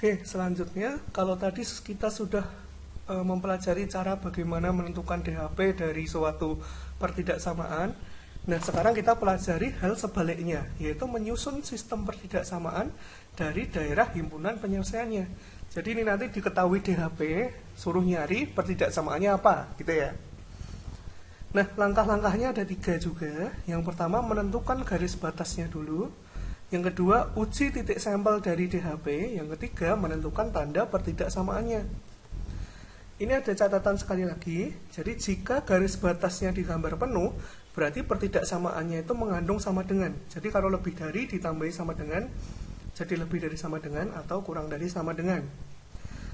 Oke, selanjutnya kalau tadi kita sudah mempelajari cara bagaimana menentukan DHP dari suatu pertidaksamaan. Nah, sekarang kita pelajari hal sebaliknya, yaitu menyusun sistem pertidaksamaan dari daerah himpunan penyelesaiannya. Jadi ini nanti diketahui DHP, suruh nyari pertidaksamaannya apa, gitu ya. Nah, langkah-langkahnya ada 3 juga. Yang pertama, menentukan garis batasnya dulu. Yang kedua, uji titik sampel dari DHP. Yang ketiga, menentukan tanda pertidaksamaannya. Ini ada catatan sekali lagi. Jadi jika garis batasnya digambar penuh, berarti pertidaksamaannya itu mengandung sama dengan. Jadi kalau lebih dari ditambahi sama dengan, jadi lebih dari sama dengan atau kurang dari sama dengan.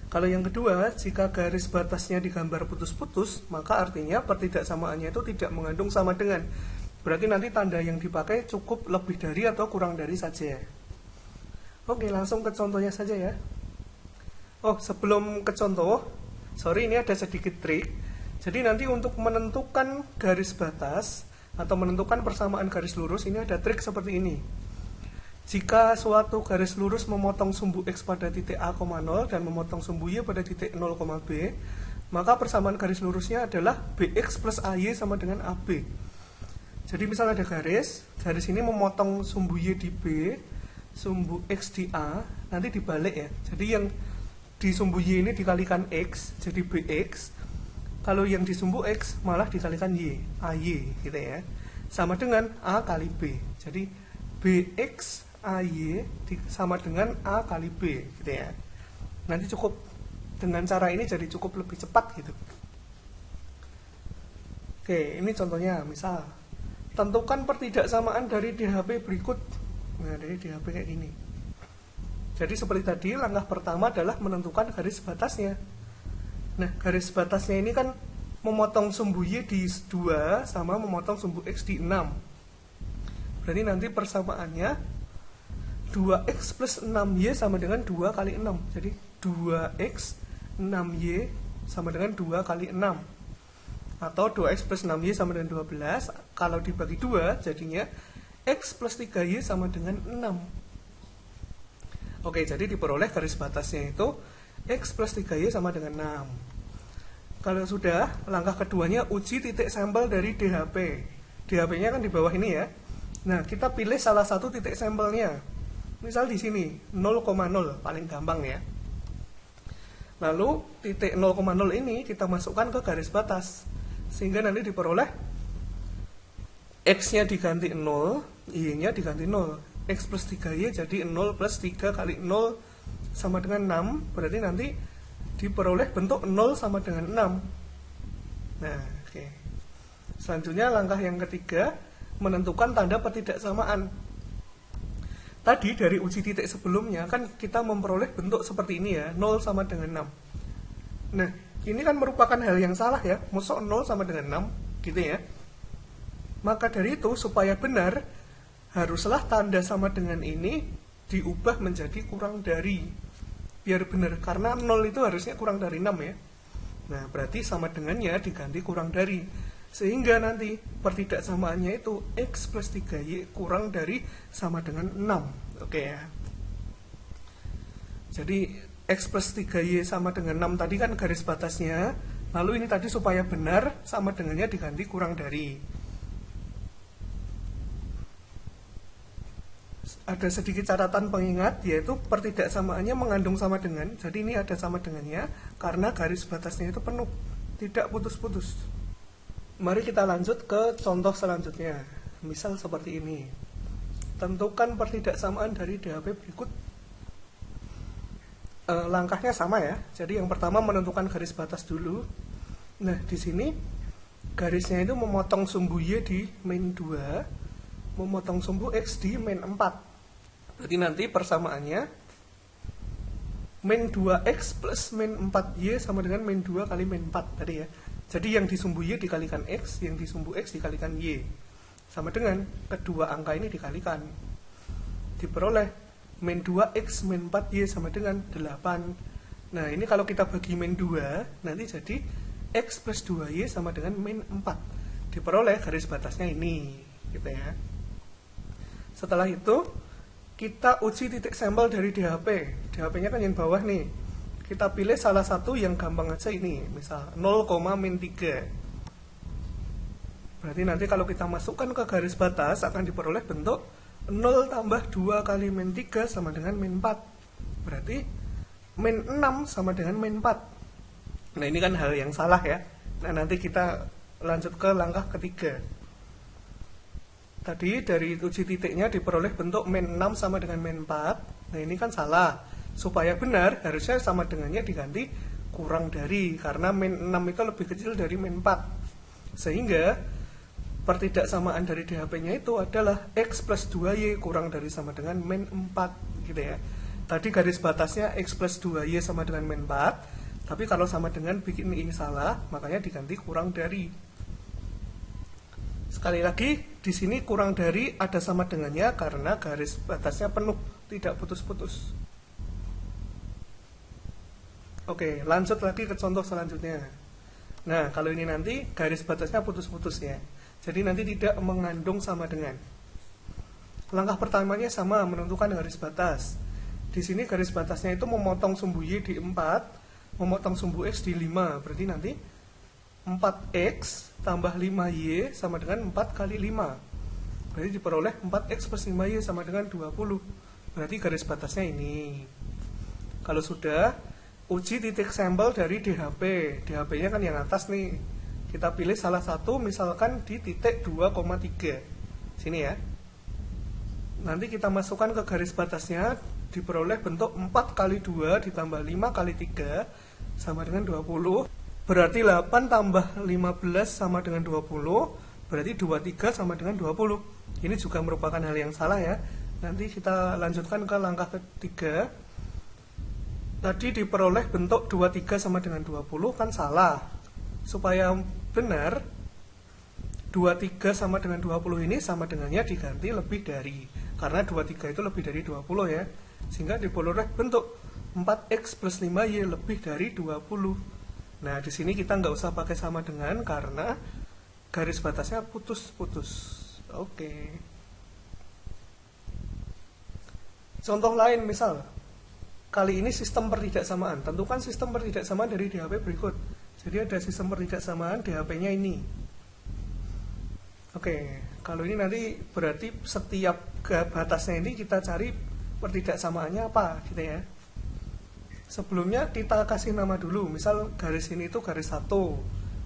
Kalau yang kedua, jika garis batasnya digambar putus-putus, maka artinya pertidaksamaannya itu tidak mengandung sama dengan. Berarti nanti tanda yang dipakai cukup lebih dari atau kurang dari saja. Oke, langsung ke contohnya saja ya. Oh, sebelum ke contoh, sorry, ini ada sedikit trik. Jadi nanti untuk menentukan garis batas atau menentukan persamaan garis lurus, ini ada trik seperti ini. Jika suatu garis lurus memotong sumbu X pada titik A, 0 dan memotong sumbu Y pada titik 0, B, maka persamaan garis lurusnya adalah BX plus AY sama dengan AB. Jadi misal ada garis ini memotong sumbu Y di B, sumbu X di A, nanti dibalik ya. Jadi yang di sumbu Y ini dikalikan X, jadi BX. Kalau yang di sumbu X malah dikalikan Y, AY gitu ya. Sama dengan A kali B. Jadi BX AY sama dengan A kali B gitu ya. Nanti cukup dengan cara ini jadi cukup lebih cepat gitu. Oke, ini contohnya misal tentukan pertidaksamaan dari DHP berikut. Nah, dari DHP kayak gini. Jadi seperti tadi, langkah pertama adalah menentukan garis batasnya. Nah, garis batasnya ini kan memotong sumbu Y di 2 sama memotong sumbu X di 6. Berarti nanti persamaannya 2X plus 6Y sama dengan 2 kali 6. Jadi 2X 6Y sama dengan 2 kali 6. Atau 2X plus 6Y sama dengan 12. Kalau dibagi 2 jadinya X plus 3Y sama dengan 6. Oke, jadi diperoleh garis batasnya itu X plus 3Y sama dengan 6. Kalau sudah, langkah keduanya uji titik sampel dari DHP. DHP-nya kan di bawah ini ya. Nah, kita pilih salah satu titik sampelnya. Misal di sini 0,0 paling gampang ya. Lalu titik 0,0 ini kita masukkan ke garis batas. Sehingga nanti diperoleh X-nya diganti 0, Y-nya diganti 0. X plus 3Y jadi 0 plus 3 kali 0 sama dengan 6. Berarti nanti diperoleh bentuk 0 sama dengan 6. Nah, oke. Selanjutnya langkah yang ketiga, menentukan tanda pertidaksamaan. Tadi dari uji titik sebelumnya kan kita memperoleh bentuk seperti ini ya, 0 sama dengan 6. Nah, ini kan merupakan hal yang salah ya, masuk 0 sama dengan 6 gitu ya. Maka dari itu supaya benar, haruslah tanda sama dengan ini diubah menjadi kurang dari. Biar benar, karena 0 itu harusnya kurang dari 6 ya. Nah, berarti sama dengannya diganti kurang dari. Sehingga nanti pertidaksamaannya itu X plus 3Y kurang dari sama dengan 6. Oke ya. Jadi X plus 3Y sama dengan 6 tadi kan garis batasnya. Lalu ini tadi supaya benar sama dengannya diganti kurang dari. Ada sedikit catatan pengingat, yaitu pertidaksamaannya mengandung sama dengan. Jadi ini ada sama dengannya karena garis batasnya itu penuh, tidak putus-putus. Mari kita lanjut ke contoh selanjutnya. Misal seperti ini. Tentukan pertidaksamaan dari DHP berikut. Langkahnya sama ya. Jadi yang pertama menentukan garis batas dulu. Nah, di sini garisnya itu memotong sumbu Y di min 2, memotong sumbu X di min 4. Berarti nanti persamaannya min 2X plus min 4Y sama dengan min 2 kali min 4 tadi ya. Jadi yang di sumbu Y dikalikan X, yang di sumbu X dikalikan Y. Sama dengan kedua angka ini dikalikan. Diperoleh min 2X min 4Y sama dengan 8. Nah, ini kalau kita bagi min 2, nanti jadi X plus 2Y sama dengan min 4. Diperoleh garis batasnya ini, gitu ya. Setelah itu, kita uji titik sampel dari DHP. DHP-nya kan yang bawah nih. Kita pilih salah satu yang gampang aja ini, misal 0,-3. Berarti nanti kalau kita masukkan ke garis batas akan diperoleh bentuk 0 tambah 2 kali min 3 sama dengan min 4. Berarti min 6 sama dengan min 4. Nah ini kan hal yang salah ya. Nah nanti kita lanjut ke langkah ketiga. Tadi dari uji titiknya diperoleh bentuk min 6 sama dengan min 4. Nah ini kan salah. Supaya benar harusnya sama dengannya diganti kurang dari. Karena min 6 itu lebih kecil dari min 4. Sehingga pertidaksamaan dari DHP-nya itu adalah X plus 2Y kurang dari sama dengan min 4 gitu ya. Tadi garis batasnya X plus 2Y sama dengan min 4. Tapi kalau sama dengan bikin ini salah, makanya diganti kurang dari. Sekali lagi, di sini kurang dari ada sama dengannya karena garis batasnya penuh, tidak putus-putus. Oke, lanjut lagi ke contoh selanjutnya. Nah, kalau ini nanti garis batasnya putus-putus ya. Jadi nanti tidak mengandung sama dengan. Langkah pertamanya sama, menentukan garis batas. Di sini garis batasnya itu memotong sumbu Y di 4, memotong sumbu X di 5. Berarti nanti 4X tambah 5Y sama dengan 4 kali 5. Berarti diperoleh 4X plus 5Y sama dengan 20. Berarti garis batasnya ini. Kalau sudah, uji titik sampel dari DHP. DHP-nya kan yang atas nih. Kita pilih salah satu, misalkan di titik 2,3. Sini ya. Nanti kita masukkan ke garis batasnya, diperoleh bentuk 4 kali 2 ditambah 5 kali 3 sama dengan 20. Berarti 8 tambah 15 sama dengan 20. Berarti 23 sama dengan 20. Ini juga merupakan hal yang salah ya. Nanti kita lanjutkan ke langkah ketiga. Tadi diperoleh bentuk 23 sama dengan 20 kan salah. Supaya benar, 23 sama dengan 20 ini sama dengannya diganti lebih dari. Karena 23 itu lebih dari 20 ya. Sehingga diperoleh bentuk 4X plus 5Y lebih dari 20. Nah, di sini kita nggak usah pakai sama dengan karena garis batasnya putus-putus. Oke. Contoh lain misal, kali ini sistem pertidaksamaan. Tentukan sistem pertidaksamaan dari DHP berikut. Jadi ada sistem pertidaksamaan DHP-nya ini. Oke, kalau ini nanti berarti setiap batasnya ini kita cari pertidaksamaannya apa gitu ya. Sebelumnya kita kasih nama dulu, misal garis ini itu garis 1,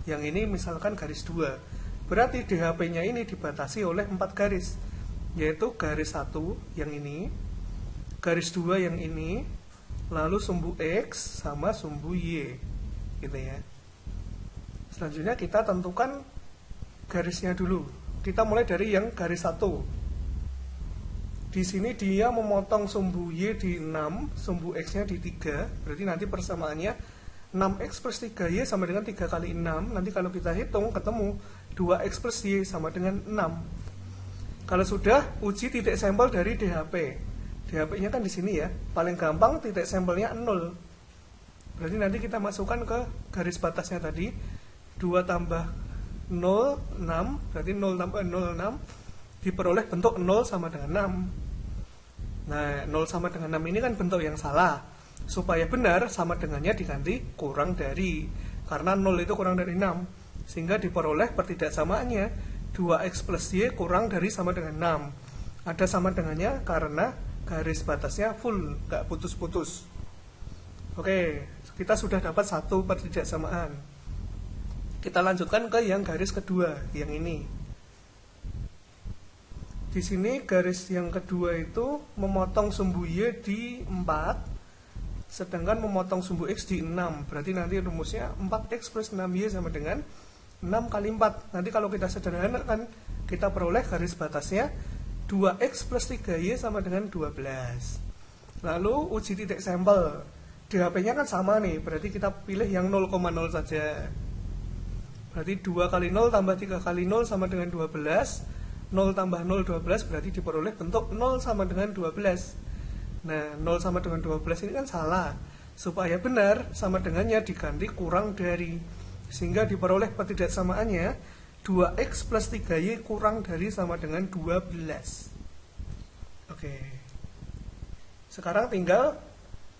yang ini misalkan garis 2. Berarti DHP-nya ini dibatasi oleh 4 garis, yaitu garis 1 yang ini, garis 2 yang ini, lalu sumbu X sama sumbu Y, gitu ya. Selanjutnya kita tentukan garisnya dulu. Kita mulai dari yang garis 1. Di sini dia memotong sumbu Y di 6, sumbu X-nya di 3. Berarti nanti persamaannya 6X plus 3Y sama dengan 3 kali 6. Nanti kalau kita hitung ketemu 2X plus Y sama dengan 6. Kalau sudah, uji titik sampel dari DHP. DHP-nya kan di sini ya. Paling gampang titik sampelnya 0. Berarti nanti kita masukkan ke garis batasnya tadi. 2 tambah 0, 6. Berarti 0 tambah 0, 6. Diperoleh bentuk 0 sama dengan 6. Nah, 0 sama dengan 6 ini kan bentuk yang salah. Supaya benar, sama dengannya diganti kurang dari. Karena 0 itu kurang dari 6. Sehingga diperoleh pertidaksamaannya 2X plus Y kurang dari sama dengan 6. Ada sama dengannya karena garis batasnya full, gak putus-putus. Oke, kita sudah dapat satu pertidaksamaan. Kita lanjutkan ke yang garis kedua, yang ini. Di sini garis yang kedua itu memotong sumbu Y di 4, sedangkan memotong sumbu X di 6. Berarti nanti rumusnya 4X plus 6Y sama dengan 6 kali 4. Nanti kalau kita sederhanakan, kita peroleh garis batasnya 2X plus 3Y sama dengan 12. Lalu uji titik sampel. DHP-nya kan sama nih, berarti kita pilih yang 0,0 saja. Berarti 2 kali 0 tambah 3 kali 0 sama dengan 12. 0 tambah 0, 12, berarti diperoleh bentuk 0 sama dengan 12. Nah, 0 sama dengan 12 ini kan salah. Supaya benar, sama dengannya diganti kurang dari. Sehingga diperoleh pertidaksamaannya 2X plus 3Y kurang dari sama dengan 12. Oke. Sekarang tinggal,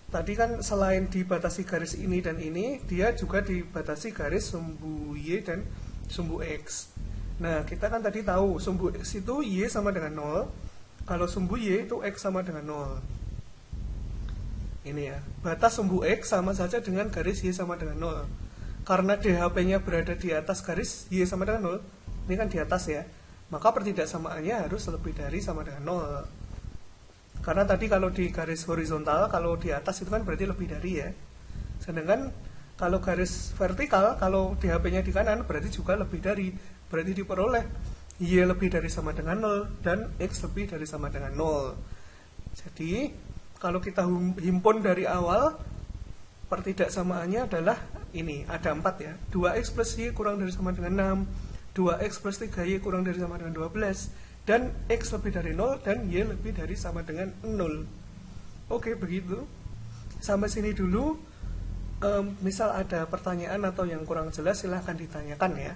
tadi kan selain dibatasi garis ini dan ini, dia juga dibatasi garis sumbu Y dan sumbu X. Nah, kita kan tadi tahu sumbu X itu Y sama dengan 0, kalau sumbu Y itu X sama dengan 0. Ini ya, batas sumbu X sama saja dengan garis Y sama dengan 0. Karena DHP-nya berada di atas garis Y sama dengan 0, ini kan di atas ya, maka pertidaksamaannya harus lebih dari sama dengan 0. Karena tadi kalau di garis horizontal, kalau di atas itu kan berarti lebih dari ya. Sedangkan kalau garis vertikal, kalau DHP-nya di kanan berarti juga lebih dari. Berarti diperoleh Y lebih dari sama dengan 0 dan X lebih dari sama dengan 0. Jadi kalau kita himpun dari awal, pertidaksamaannya adalah ini, ada 4 ya. 2X plus Y kurang dari sama dengan 6, 2X plus 3Y kurang dari sama dengan 12, dan X lebih dari 0 dan Y lebih dari sama dengan 0. Oke, begitu. Sampai sini dulu. Misal ada pertanyaan atau yang kurang jelas, silahkan ditanyakan ya.